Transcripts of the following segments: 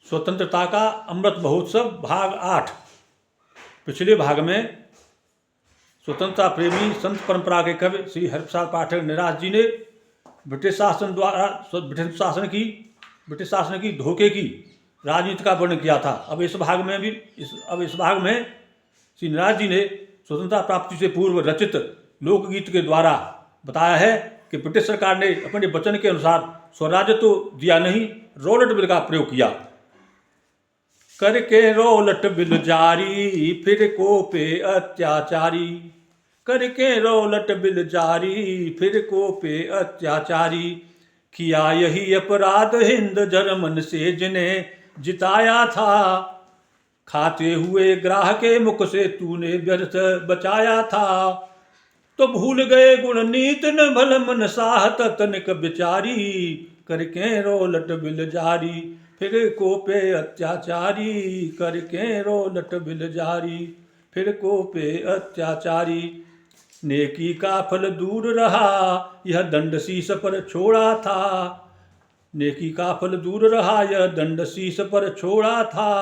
स्वतंत्रता का अमृत महोत्सव भाग 8। पिछले भाग में स्वतंत्रता प्रेमी संत परंपरा के कवि श्री हरिप्रसाद पाठक निराज जी ने ब्रिटिश शासन की धोखे की राजनीति का वर्णन किया था। अब इस भाग में श्री निराज जी ने स्वतंत्रता प्राप्ति से पूर्व रचित लोकगीत के द्वारा बताया है कि ब्रिटिश सरकार ने अपने वचन के अनुसार स्वराज्य तो दिया नहीं, रॉलेट बिल का प्रयोग किया। करके रॉलेट बिल जारी फिर को पे अत्याचारी, करके रॉलेट बिल जारी फिर को पे अत्याचारी, किया यही अपराध हिंद जर्मन से जिन्हें जिताया था, खाते हुए ग्राह के मुख से तूने व्यर्थ बचाया था, तो भूल गए गुण नीत न भल मन साहत तनिक बिचारी, करके रॉलेट बिल जारी फिर को पे अत्याचारी, करके रॉलेट बिल जारी फिर को पे अत्याचारी। नेकी का फल दूर रहा यह दंड शीश पर छोड़ा था, नेकी का फल दूर रहा यह दंड शीश पर छोड़ा था,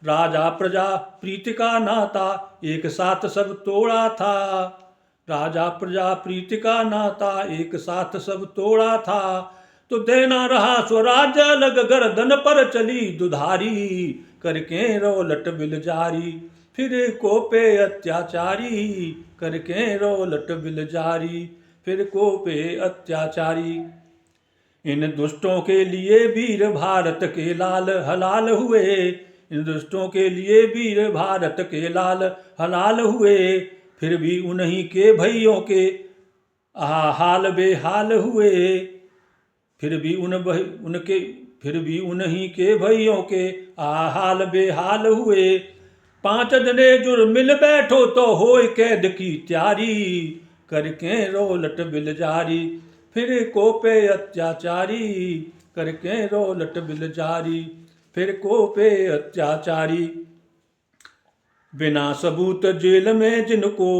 राजा प्रजा प्रीति का नाता एक साथ सब तोड़ा था, राजा प्रजा प्रीति का नाता एक साथ सब तोड़ा था, तो देना रहा स्वराज्य अलग गर्दन पर चली दुधारी, करके रॉलेट बिल जारी फिर को पे अत्याचारी, करके रॉलेट बिल जारी फिर को पे अत्याचारी। इन दुष्टों के लिए वीर भारत के लाल हलाल हुए, इन दुष्टों के लिए वीर भारत के लाल हलाल हुए, फिर भी उन्हीं के भइयों के हाल बेहाल हुए, फिर भी उन्हीं के भइयों के हाल बेहाल हुए, 5 जने जुर्म मिल बैठो तो होए कैद की तैयारी, करके रॉलेट बिल जारी फिर को पे अत्याचारी, करके रॉलेट बिल जारी फिर को पे अत्याचारी। बिना सबूत जेल में जिनको,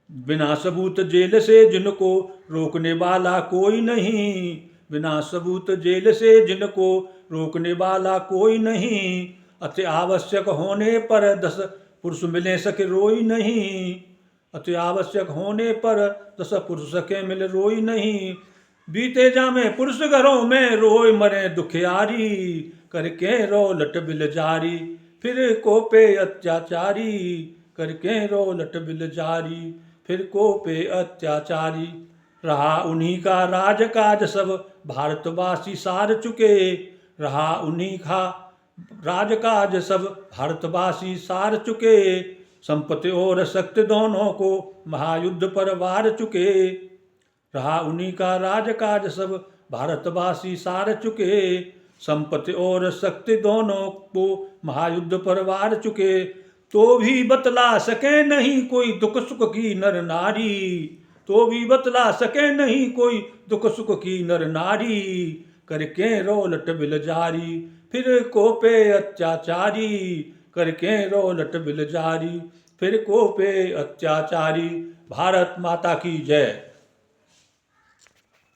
बिना सबूत जेल से जिनको रोकने वाला कोई नहीं, बिना सबूत जेल से जिनको रोकने वाला कोई नहीं, अति आवश्यक होने पर 10 पुरुष मिले सके रोई नहीं, अति आवश्यक होने पर 10 पुरुष सके मिले रोई नहीं, बीते जामे पुरुष घरों में रोए मरे दुखियारी, करके रॉलेट बिल जारी फिर को पे अत्याचारी, करके रॉलेट बिल जारी फिर को पे अत्याचारी। रहा उन्हीं का राजकाज सब भारतवासी सार चुके, रहा उन्हीं का राजकाज सब भारतवासी सार चुके, संपत्ति और शक्ति दोनों को महायुद्ध पर वार चुके, रहा उन्हीं का राजकाज सब भारतवासी सार चुके, संपत्ति और शक्ति दोनों को महायुद्ध पर वार चुके, तो भी बतला सके नहीं कोई दुख सुख की नर नारी, तो भी बतला सके नहीं कोई दुख सुख की नर नारी, करके रॉलेट बिल जारी फिर को पे अत्याचारी, करके रॉलेट बिल जारी फिर को पे अत्याचारी। भारत माता की जय।